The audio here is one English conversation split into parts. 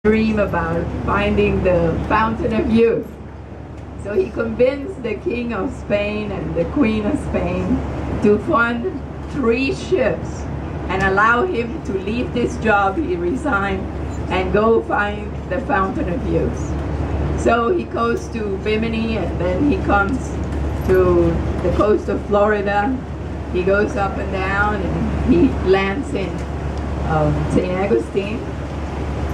dream about finding the fountain of youth. So he convinced the King of Spain and the Queen of Spain to fund 3 ships and allow him to leave this job he resigned and go find the fountain of youth. So he goes to Bimini, and then he comes to the coast of Florida. He goes up and down, and he lands in St. Augustine.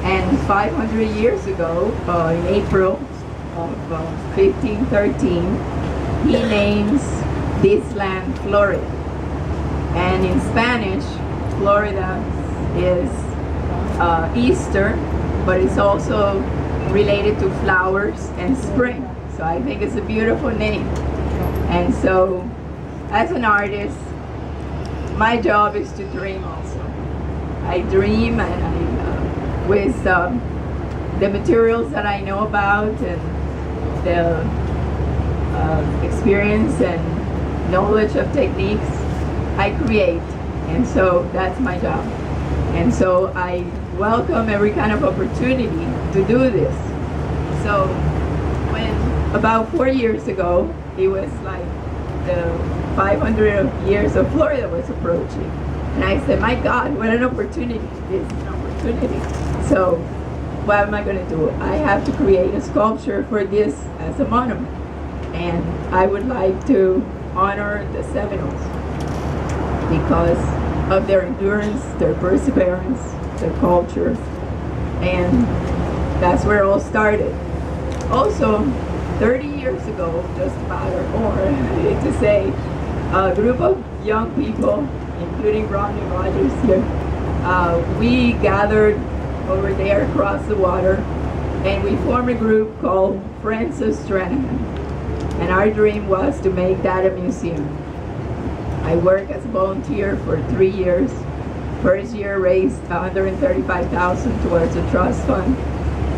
And 500 years ago, in April of 1513, he names this land Florida. And in Spanish, Florida is Easter, but it's also related to flowers and spring. So I think it's a beautiful name. And so, as an artist, my job is to dream also. I dream, and with the materials that I know about and the experience and knowledge of techniques, I create. And so that's my job. And so I welcome every kind of opportunity to do this. So when about 4 years ago, it was like the 500 years of Florida was approaching. And I said, my God, what an opportunity. This is an opportunity. So what am I going to do? I have to create a sculpture for this as a monument. And I would like to honor the Seminoles because of their endurance, their perseverance, their culture. And that's where it all started. Also, 30 years ago, just about or more, I hate to say, a group of young people, including Ronnie Rogers here, we gathered over there across the water, and we formed a group called Frank Stranahan. And our dream was to make that a museum. I worked as a volunteer for 3 years. First year raised $135,000 towards a trust fund.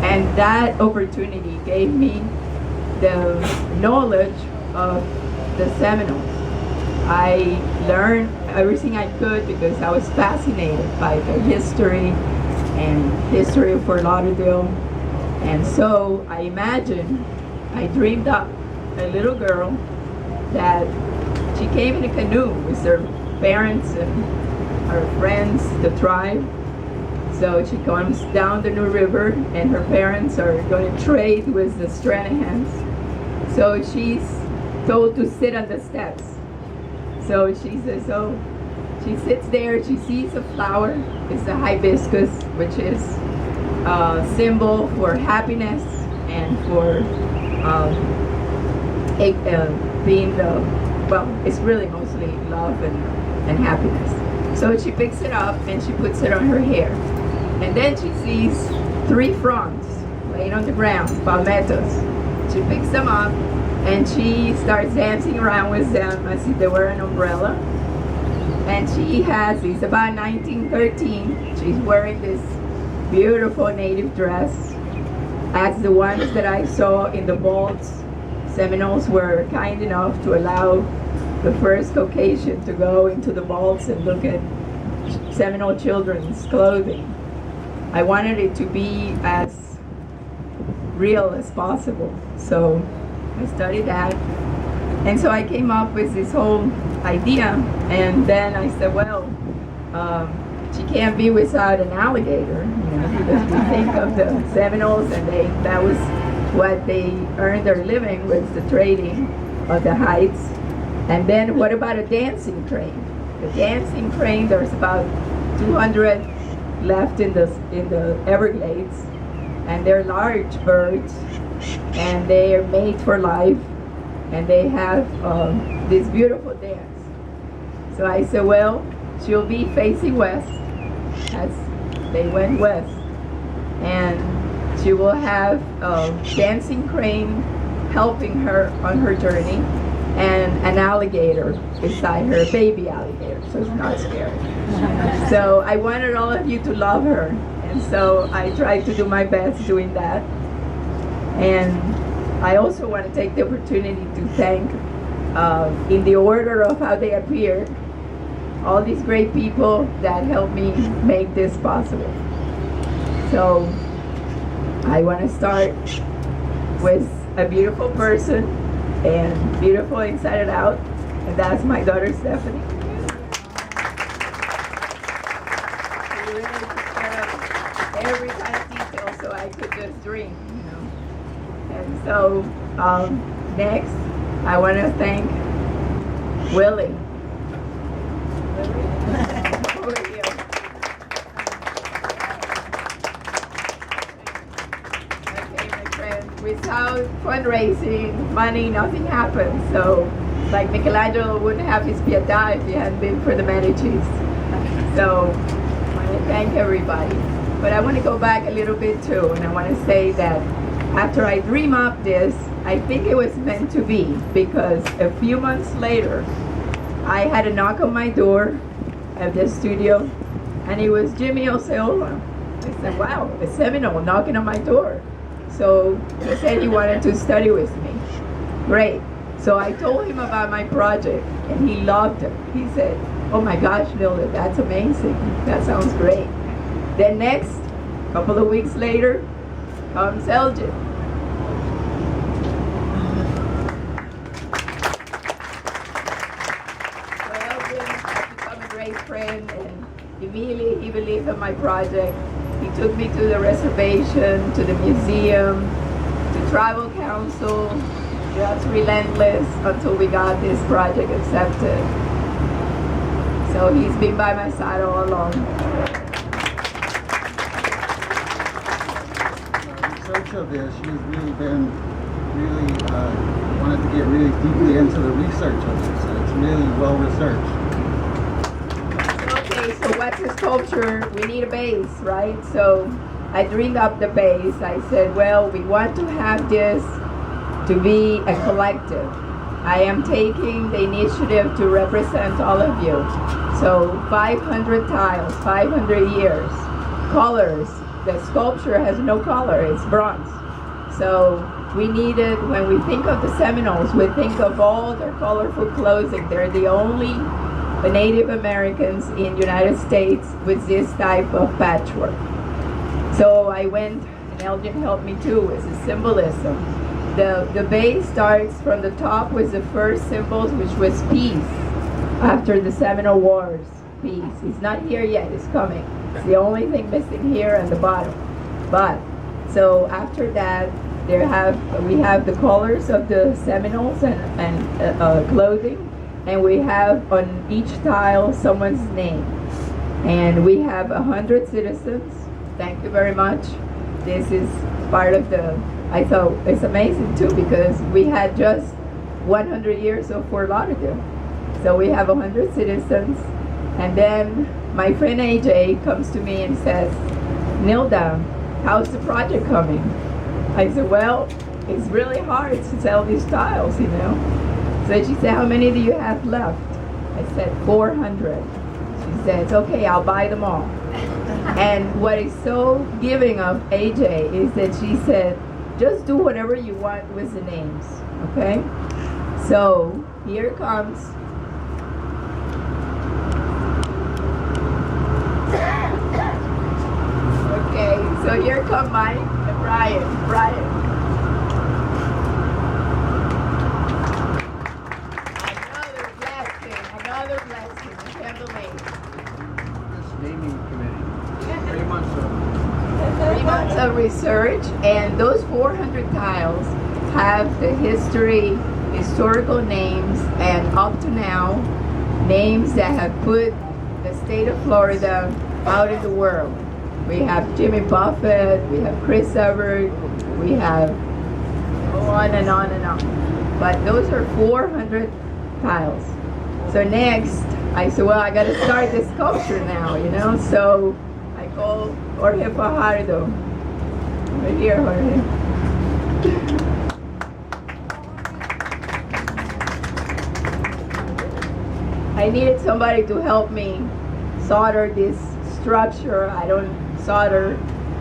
And that opportunity gave me the knowledge of the Seminoles. I learned everything I could because I was fascinated by the history of Fort Lauderdale. And so I dreamed up a little girl that she came in a canoe with her parents and her friends, the tribe. So she comes down the New River, and her parents are going to trade with the Stranahans. So she's told to sit on the steps. So she says, so she sits there, she sees a flower. It's a hibiscus, which is a symbol for happiness and for being it's really mostly love and happiness. So she picks it up and she puts it on her hair. And then she sees 3 fronds laying on the ground, palmettos. She picks them up and she starts dancing around with them as if they were an umbrella. And it's about 1913. She's wearing this beautiful native dress, as the ones that I saw in the vaults. Seminoles were kind enough to allow the first Caucasian to go into the vaults and look at Seminole children's clothing. I wanted it to be as real as possible. So I studied that. And so I came up with this whole idea. And then I said, well, she can't be without an alligator, because we think of the Seminoles, and that was what they earned their living, with the trading of the hides. And then what about a dancing crane? The dancing crane, there's about 200 left in the Everglades, and they're large birds, and they are made for life, and they have this beautiful dance. So I said, well, she'll be facing west, as they went west, and she will have a dancing crane helping her on her journey, and an alligator beside her, a baby alligator, so it's not scary. So I wanted all of you to love her, and so I tried to do my best doing that. And I also want to take the opportunity to thank, in the order of how they appeared, all these great people that helped me make this possible. So I want to start with a beautiful person and beautiful inside and out, and that's my daughter Stephanie. She really took care of every kind of detail so I could just dream, you know. And so next, I want to thank Willie. Over here. Okay, my friend. Without fundraising, money, nothing happens. So, like Michelangelo wouldn't have his Pietà if he hadn't been for the Medicis. So, I want to thank everybody. But I want to go back a little bit too, and I want to say that after I dream up this, I think it was meant to be, because a few months later, I had a knock on my door at the studio, and it was Jimmy Osceola. I said, wow, a Seminole knocking on my door. So he said he wanted to study with me. Great. So I told him about my project, and he loved it. He said, oh my gosh, Nilda, that's amazing. That sounds great. Then next, a couple of weeks later, comes Elgin. Friend, and immediately he believed in my project. He took me to the reservation, to the museum, to tribal council, just relentless until we got this project accepted. So he's been by my side all along. In search of this, she's really been wanted to get really deeply into the research of this, and it's really well researched. So what's a sculpture? We need a base, right? So I dreamed up the base. I said, well, we want to have this to be a collective. I am taking the initiative to represent all of you. So 500 tiles, 500 years, colors. The sculpture has no color, it's bronze. So we needed, when we think of the Seminoles, we think of all their colorful clothing. They're the only Native Americans in the United States with this type of patchwork. So I went, and Elgin helped me too, with the symbolism. The base starts from the top with the first symbols, which was peace, after the Seminole Wars. Peace. It's not here yet, it's coming. It's the only thing missing here at the bottom. But, so after that, we have the colors of the Seminoles and clothing. And we have on each tile someone's name. And we have 100 citizens. Thank you very much. This is part of I thought it's amazing too, because we had just 100 years of Fort Lauderdale. So we have 100 citizens. And then my friend AJ comes to me and says, Nilda, how's the project coming? I said, well, it's really hard to sell these tiles, you know. So she said, how many do you have left? I said, 400. She said, okay, I'll buy them all. And what is so giving of AJ is that she said, just do whatever you want with the names, okay? So here comes. Okay, so here come Mike and Brian. Another blessing, I can't believe. This naming committee, 3 months of 3 months of research, and those 400 tiles have the historical names, and up to now, names that have put the state of Florida out in the world. We have Jimmy Buffett, we have Chris Everett, we have on and on and on. But those are 400 tiles. So next, I said, well, I got to start this sculpture now, you know? So I called Jorge Fajardo. Right here, Jorge. I needed somebody to help me solder this structure. I don't solder.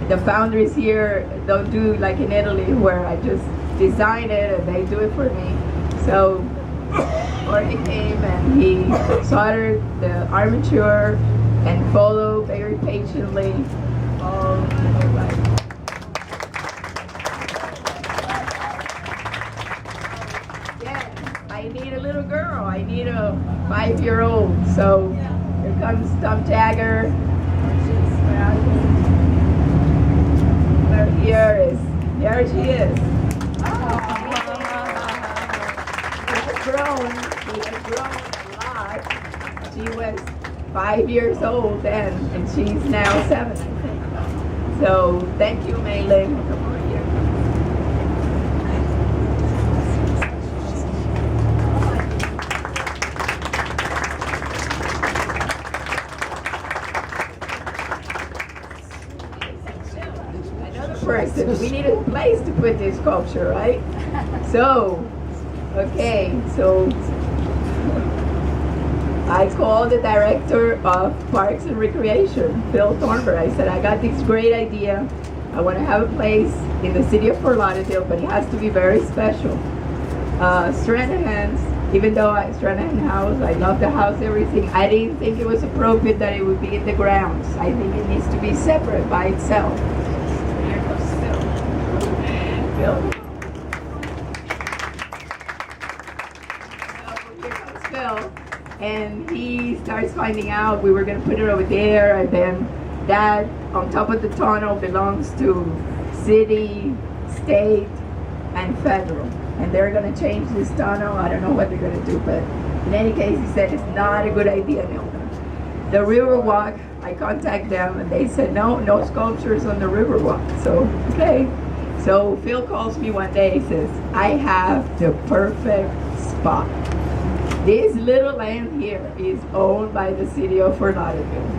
The foundries here don't do like in Italy, where I just design it and they do it for me. So Jorge came and he soldered the armature and followed very patiently all the way. girl. I need a 5-year-old. So here comes Tom Jagger. There she is. He has grown a lot. She was 5 years old then, and she's now 7, I think. So thank you, Mei Ling. Come over here. Another person. We need a place to put this sculpture, right? So, okay, so I called the director of Parks and Recreation, Phil Thornburg. I said, I got this great idea. I want to have a place in the city of Fort Lauderdale, but it has to be very special. Stranahan's, even though Stranahan house, I love the house, everything, I didn't think it was appropriate that it would be in the grounds. I think it needs to be separate by itself. Here comes Phil. Phil? And he starts finding out we were going to put it over there, and then that on top of the tunnel belongs to city, state, and federal. And they're going to change this tunnel. I don't know what they're going to do, but in any case, he said it's not a good idea, Nilda. The Riverwalk, I contacted them, and they said no sculptures on the Riverwalk. So, okay. So Phil calls me one day, he says, I have the perfect spot. This little land here is owned by the city of Fort Lauderdale.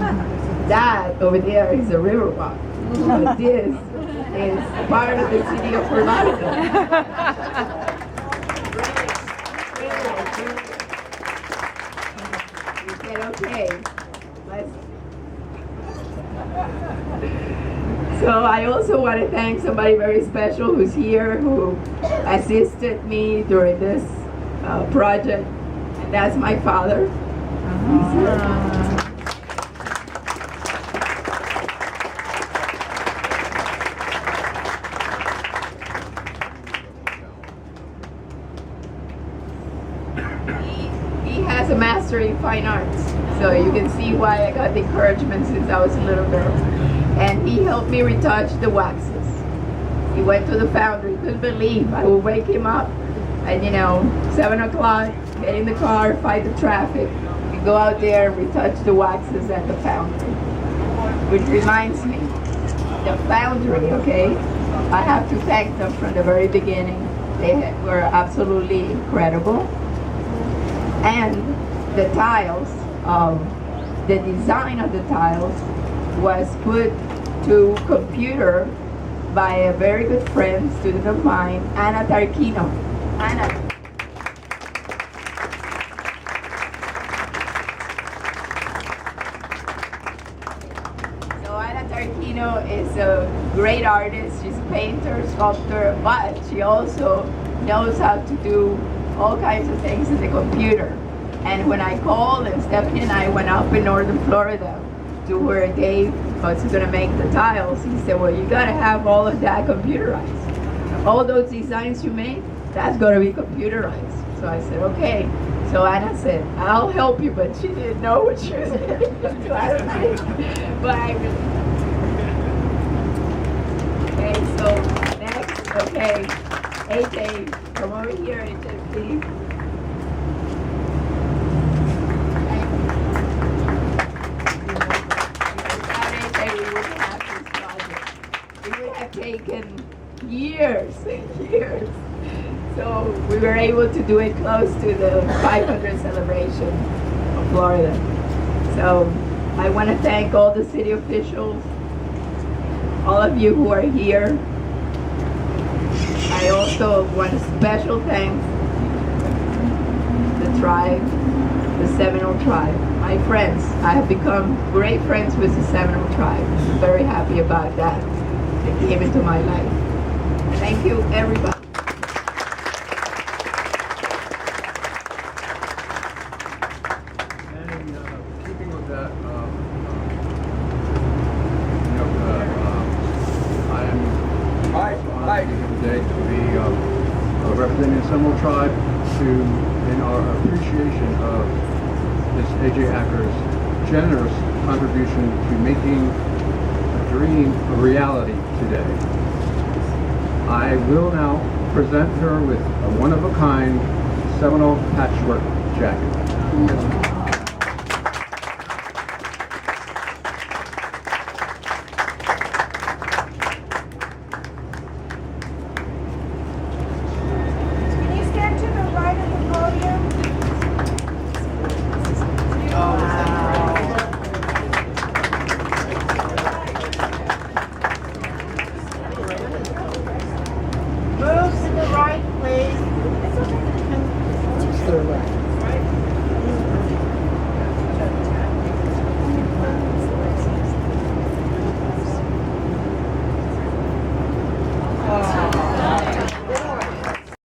That over there is a Riverwalk. But this is part of the city of Fort Lauderdale. We said, okay, let's. So I also want to thank somebody very special who's here, who assisted me during this project. That's my father. He has a master in fine arts, so you can see why I got the encouragement since I was a little girl. And he helped me retouch the waxes. He went to the foundry, couldn't believe. I would wake him up at 7 o'clock. Get in the car, fight the traffic, and go out there and retouch the waxes at the foundry. Which reminds me, the foundry, okay? I have to thank them from the very beginning. They were absolutely incredible. And the tiles, the design of the tiles was put to computer by a very good friend, student of mine, Anna Tarquino. Anna. Is a great artist. She's a painter, sculptor, but she also knows how to do all kinds of things in the computer. And when I called, and Stephanie and I went up in northern Florida to where Dave was going to make the tiles, he said, well, you got to have all of that computerized. All those designs you made, that's going to be computerized. So I said, okay. So Anna said, I'll help you, but she didn't know what she was getting into. I don't think. But I really. Okay, so next, okay, AJ, come over here, AJ, please. Without AJ, we wouldn't have this project. It would have taken years and years. So we were able to do it close to the 500th celebration of Florida. So I want to thank all the city officials, all of you who are here. I also want to special thank the tribe, the Seminole tribe, my friends. I have become great friends with the Seminole tribe. I'm very happy about that. They came into my life. Thank you, everybody. representing the Seminole tribe in our appreciation of Ms. A.J. Acker's generous contribution to making a dream a reality today. I will now present her with a one-of-a-kind Seminole patchwork jacket.